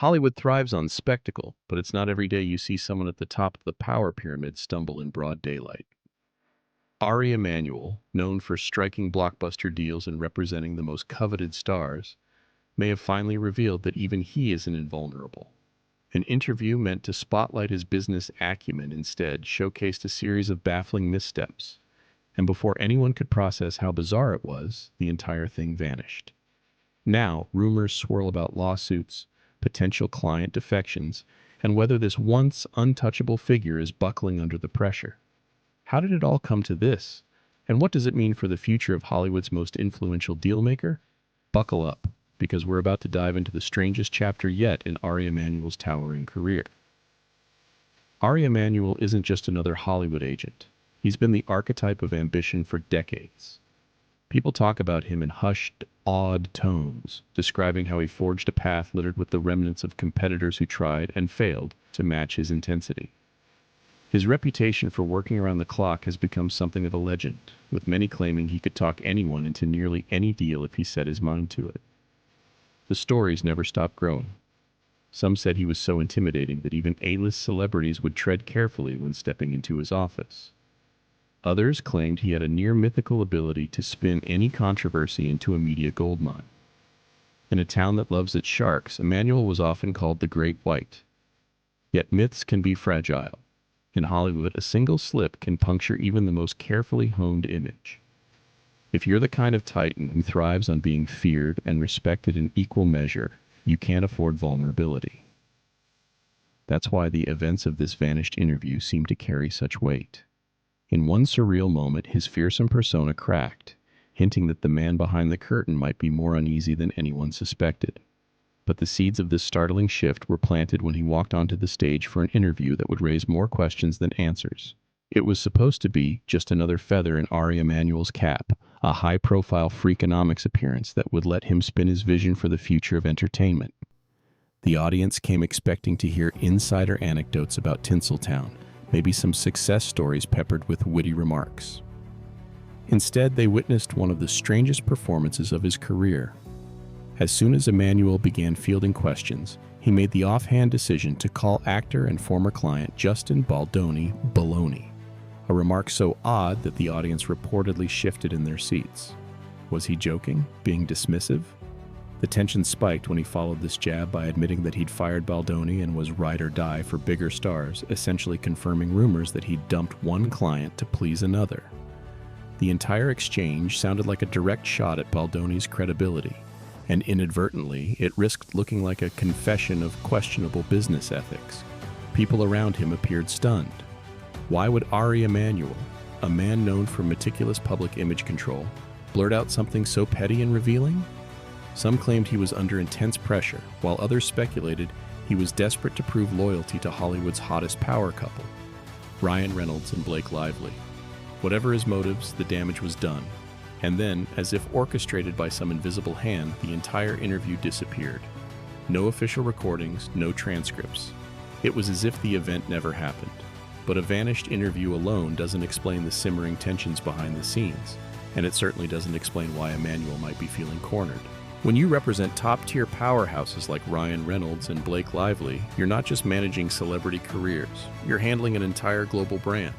Hollywood thrives on spectacle, but it's not every day you see someone at the top of the power pyramid stumble in broad daylight. EMANUEL, known for striking blockbuster deals and representing the most coveted stars, may have finally revealed that even he isn't invulnerable. An interview meant to spotlight his business acumen instead showcased a series of baffling missteps, and before anyone could process how bizarre it was, the entire thing vanished. Now, rumors swirl about lawsuits, potential client defections, and whether this once untouchable figure is buckling under the pressure. How did it all come to this? And what does it mean for the future of Hollywood's most influential dealmaker? Buckle up, because we're about to dive into the strangest chapter yet in EMANUEL's towering career. EMANUEL isn't just another Hollywood agent. He's been the archetype of ambition for decades. People talk about him in hushed, awed tones, describing how he forged a path littered with the remnants of competitors who tried and failed to match his intensity. His reputation for working around the clock has become something of a legend, with many claiming he could talk anyone into nearly any deal if he set his mind to it. The stories never stopped growing. Some said he was so intimidating that even A-list celebrities would tread carefully when stepping into his office. Others claimed he had a near-mythical ability to spin any controversy into a media goldmine. In a town that loves its sharks, EMANUEL was often called the Great White. Yet myths can be fragile. In Hollywood, a single slip can puncture even the most carefully honed image. If you're the kind of titan who thrives on being feared and respected in equal measure, you can't afford vulnerability. That's why the events of this vanished interview seem to carry such weight. In one surreal moment, his fearsome persona cracked, hinting that the man behind the curtain might be more uneasy than anyone suspected. But the seeds of this startling shift were planted when he walked onto the stage for an interview that would raise more questions than answers. It was supposed to be just another feather in EMANUEL's cap, a high-profile Freakonomics appearance that would let him spin his vision for the future of entertainment. The audience came expecting to hear insider anecdotes about Tinseltown, maybe some success stories peppered with witty remarks. Instead, they witnessed one of the strangest performances of his career. As soon as EMANUEL began fielding questions, he made the offhand decision to call actor and former client Justin Baldoni baloney, a remark so odd that the audience reportedly shifted in their seats. Was he joking? Being dismissive? The tension spiked when he followed this jab by admitting that he'd fired Baldoni and was ride or die for bigger stars, essentially confirming rumors that he'd dumped one client to please another. The entire exchange sounded like a direct shot at Baldoni's credibility, and inadvertently, it risked looking like a confession of questionable business ethics. People around him appeared stunned. Why would EMANUEL, a man known for meticulous public image control, blurt out something so petty and revealing? Some claimed he was under intense pressure, while others speculated he was desperate to prove loyalty to Hollywood's hottest power couple, Ryan Reynolds and Blake Lively. Whatever his motives, the damage was done. And then, as if orchestrated by some invisible hand, the entire interview disappeared. No official recordings, no transcripts. It was as if the event never happened. But a vanished interview alone doesn't explain the simmering tensions behind the scenes, and it certainly doesn't explain why EMANUEL might be feeling cornered. When you represent top-tier powerhouses like Ryan Reynolds and Blake Lively, you're not just managing celebrity careers, you're handling an entire global brand.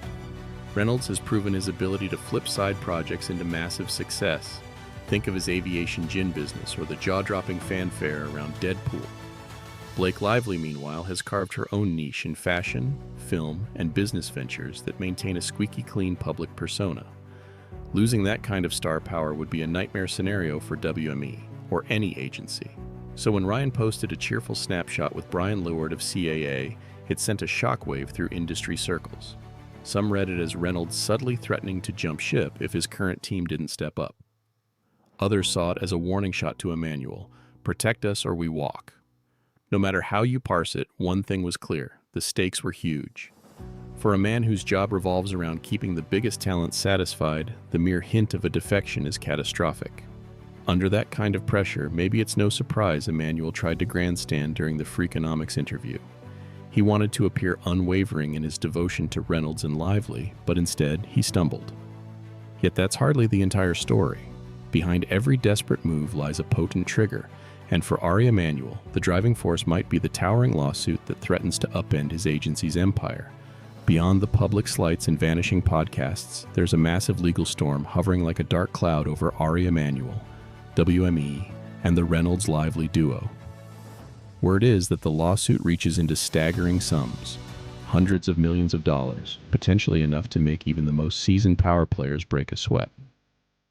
Reynolds has proven his ability to flip side projects into massive success. Think of his aviation gin business or the jaw-dropping fanfare around Deadpool. Blake Lively, meanwhile, has carved her own niche in fashion, film, and business ventures that maintain a squeaky clean public persona. Losing that kind of star power would be a nightmare scenario for WME, or any agency. So when Ryan posted a cheerful snapshot with Brian Leward of CAA, it sent a shockwave through industry circles. Some read it as Reynolds subtly threatening to jump ship if his current team didn't step up. Others saw it as a warning shot to EMANUEL, protect us or we walk. No matter how you parse it, one thing was clear, the stakes were huge. For a man whose job revolves around keeping the biggest talent satisfied, the mere hint of a defection is catastrophic. Under that kind of pressure, maybe it's no surprise EMANUEL tried to grandstand during the Freakonomics interview. He wanted to appear unwavering in his devotion to Reynolds and Lively, but instead, he stumbled. Yet that's hardly the entire story. Behind every desperate move lies a potent trigger, And for Ari Emanuel, the driving force might be the towering lawsuit that threatens to upend his agency's empire. Beyond the public slights and vanishing podcasts, there's a massive legal storm hovering like a dark cloud over Ari Emanuel, WME, and the Reynolds Lively duo. Word is that the lawsuit reaches into staggering sums, hundreds of millions of dollars, potentially enough to make even the most seasoned power players break a sweat.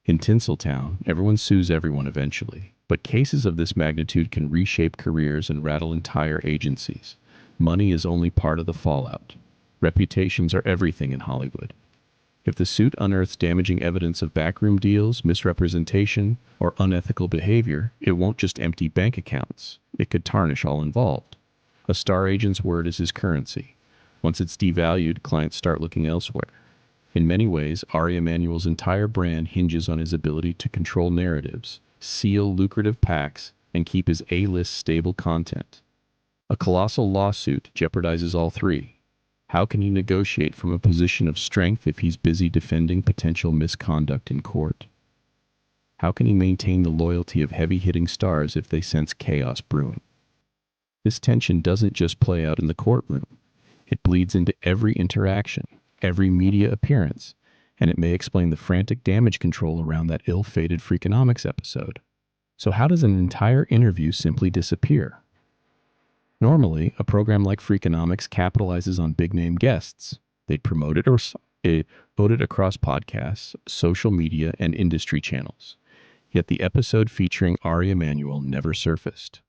In Tinseltown, everyone sues everyone eventually, but cases of this magnitude can reshape careers and rattle entire agencies. Money is only part of the fallout. Reputations are everything in Hollywood. If the suit unearths damaging evidence of backroom deals, misrepresentation, or unethical behavior, it won't just empty bank accounts. It could tarnish all involved. A star agent's word is his currency. Once it's devalued, clients start looking elsewhere. In many ways, Ari Emanuel's entire brand hinges on his ability to control narratives, seal lucrative packs, and keep his A-list stable content. A colossal lawsuit jeopardizes all three. How can he negotiate from a position of strength if he's busy defending potential misconduct in court? How can he maintain the loyalty of heavy-hitting stars if they sense chaos brewing? This tension doesn't just play out in the courtroom. It bleeds into every interaction, every media appearance, and it may explain the frantic damage control around that ill-fated Freakonomics episode. So how does an entire interview simply disappear? Normally, a program like Freakonomics capitalizes on big-name guests. They'd promote it or vote it across podcasts, social media, and industry channels. Yet the episode featuring Ari Emanuel never surfaced.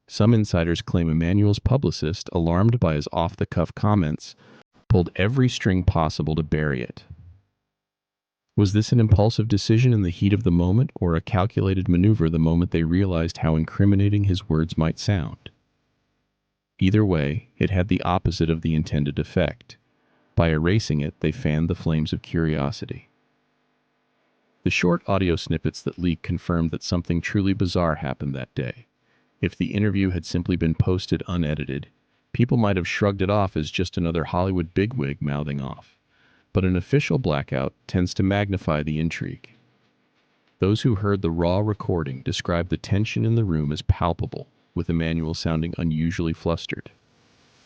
Some insiders claim Emanuel's publicist, alarmed by his off-the-cuff comments, pulled every string possible to bury it. Was this an impulsive decision in the heat of the moment, or a calculated maneuver the moment they realized how incriminating his words might sound? Either way, it had the opposite of the intended effect. By erasing it, they fanned the flames of curiosity. The short audio snippets that leaked confirmed that something truly bizarre happened that day. If the interview had simply been posted unedited, people might have shrugged it off as just another Hollywood bigwig mouthing off. But an official blackout tends to magnify the intrigue. Those who heard the raw recording described the tension in the room as palpable, with Emanuel sounding unusually flustered.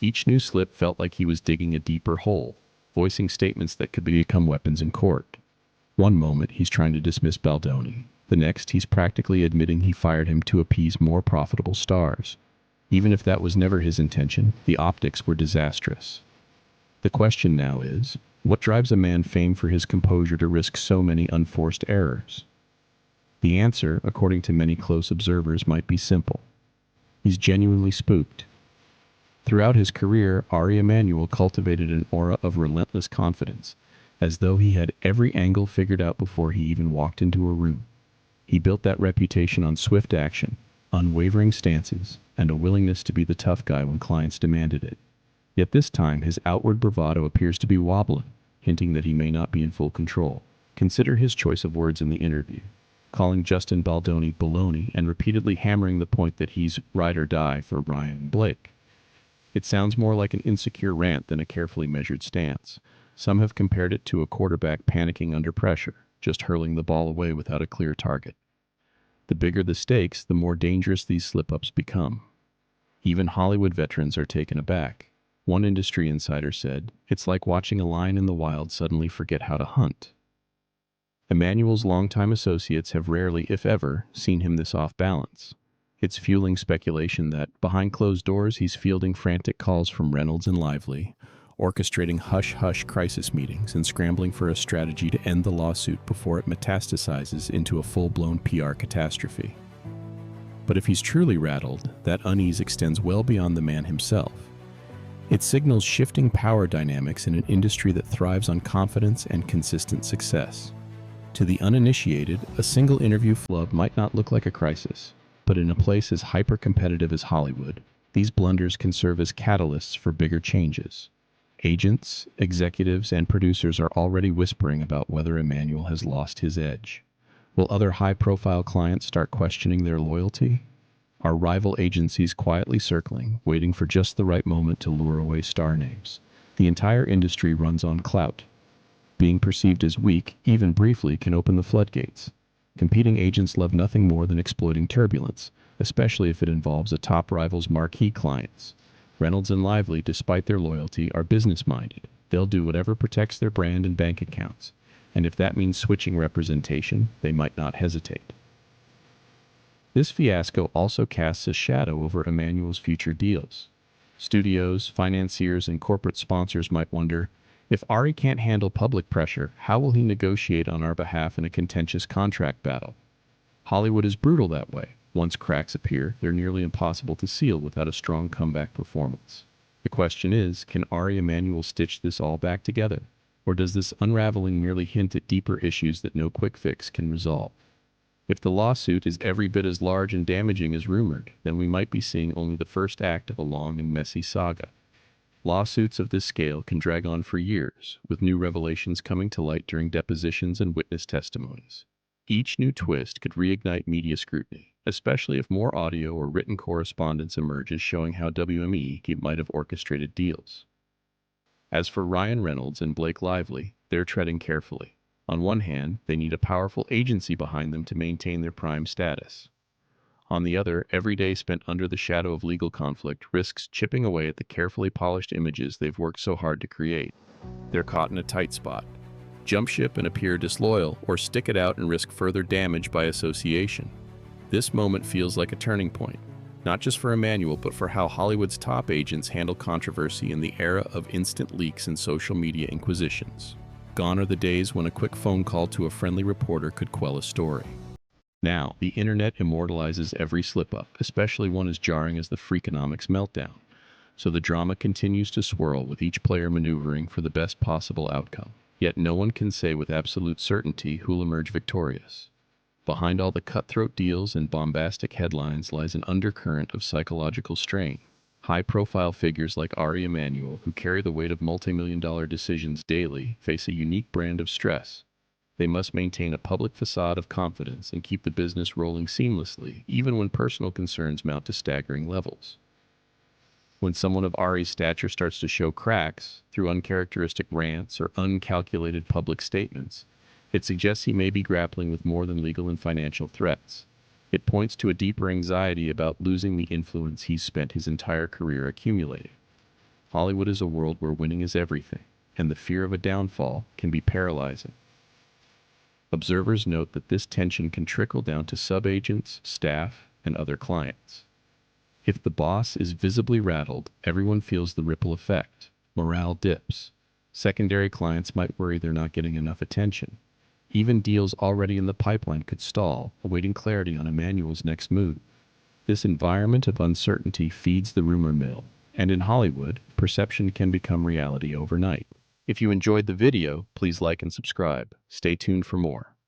Each new slip felt like he was digging a deeper hole, voicing statements that could become weapons in court. One moment he's trying to dismiss Baldoni. The next he's practically admitting he fired him to appease more profitable stars. Even if that was never his intention, the optics were disastrous. The question now is, what drives a man famed for his composure to risk so many unforced errors? The answer, according to many close observers, might be simple. He's genuinely spooked. Throughout his career, Ari Emanuel cultivated an aura of relentless confidence, as though he had every angle figured out before he even walked into a room. He built that reputation on swift action, unwavering stances, and a willingness to be the tough guy when clients demanded it. Yet this time, his outward bravado appears to be wobbling, hinting that he may not be in full control. Consider his choice of words in the interview, calling Justin Baldoni baloney and repeatedly hammering the point that he's ride or die for Ryan and Blake. It sounds more like an insecure rant than a carefully measured stance. Some have compared it to a quarterback panicking under pressure, just hurling the ball away without a clear target. The bigger the stakes, the more dangerous these slip-ups become. Even Hollywood veterans are taken aback. One industry insider said, "It's like watching a lion in the wild suddenly forget how to hunt." Emanuel's longtime associates have rarely, if ever, seen him this off balance. It's fueling speculation that, behind closed doors, he's fielding frantic calls from Reynolds and Lively, orchestrating hush-hush crisis meetings and scrambling for a strategy to end the lawsuit before it metastasizes into a full-blown PR catastrophe. But if he's truly rattled, that unease extends well beyond the man himself. It signals shifting power dynamics in an industry that thrives on confidence and consistent success. To the uninitiated, a single interview flub might not look like a crisis, but in a place as hyper-competitive as Hollywood, these blunders can serve as catalysts for bigger changes. Agents, executives, and producers are already whispering about whether Emanuel has lost his edge. Will other high-profile clients start questioning their loyalty? Are rival agencies quietly circling, waiting for just the right moment to lure away star names? The entire industry runs on clout. Being perceived as weak, even briefly, can open the floodgates. Competing agents love nothing more than exploiting turbulence, especially if it involves a top rival's marquee clients. Reynolds and Lively, despite their loyalty, are business-minded. They'll do whatever protects their brand and bank accounts, and if that means switching representation, they might not hesitate. This fiasco also casts a shadow over EMANUEL's future deals. Studios, financiers, and corporate sponsors might wonder, if Ari can't handle public pressure, how will he negotiate on our behalf in a contentious contract battle? Hollywood is brutal that way. Once cracks appear, they're nearly impossible to seal without a strong comeback performance. The question is, can Ari Emanuel stitch this all back together? Or does this unraveling merely hint at deeper issues that no quick fix can resolve? If the lawsuit is every bit as large and damaging as rumored, then we might be seeing only the first act of a long and messy saga. Lawsuits of this scale can drag on for years, with new revelations coming to light during depositions and witness testimonies. Each new twist could reignite media scrutiny, especially if more audio or written correspondence emerges showing how WME might have orchestrated deals. As for Ryan Reynolds and Blake Lively, they're treading carefully. On one hand, they need a powerful agency behind them to maintain their prime status. On the other, every day spent under the shadow of legal conflict risks chipping away at the carefully polished images they've worked so hard to create. They're caught in a tight spot. Jump ship and appear disloyal, or stick it out and risk further damage by association. This moment feels like a turning point, not just for Emanuel, but for how Hollywood's top agents handle controversy in the era of instant leaks and social media inquisitions. Gone are the days when a quick phone call to a friendly reporter could quell a story. Now, the internet immortalizes every slip-up, especially one as jarring as the Freakonomics meltdown. So the drama continues to swirl, with each player maneuvering for the best possible outcome. Yet no one can say with absolute certainty who'll emerge victorious. Behind all the cutthroat deals and bombastic headlines lies an undercurrent of psychological strain. High-profile figures like Ari Emanuel, who carry the weight of multi-million-dollar decisions daily, face a unique brand of stress. They must maintain a public facade of confidence and keep the business rolling seamlessly, even when personal concerns mount to staggering levels. When someone of Ari's stature starts to show cracks through uncharacteristic rants or uncalculated public statements, it suggests he may be grappling with more than legal and financial threats. It points to a deeper anxiety about losing the influence he's spent his entire career accumulating. Hollywood is a world where winning is everything, and the fear of a downfall can be paralyzing. Observers note that this tension can trickle down to subagents, staff, and other clients. If the boss is visibly rattled, everyone feels the ripple effect. Morale dips. Secondary clients might worry they're not getting enough attention. Even deals already in the pipeline could stall, awaiting clarity on Emanuel's next move. This environment of uncertainty feeds the rumor mill, and in Hollywood, perception can become reality overnight. If you enjoyed the video, please like and subscribe. Stay tuned for more.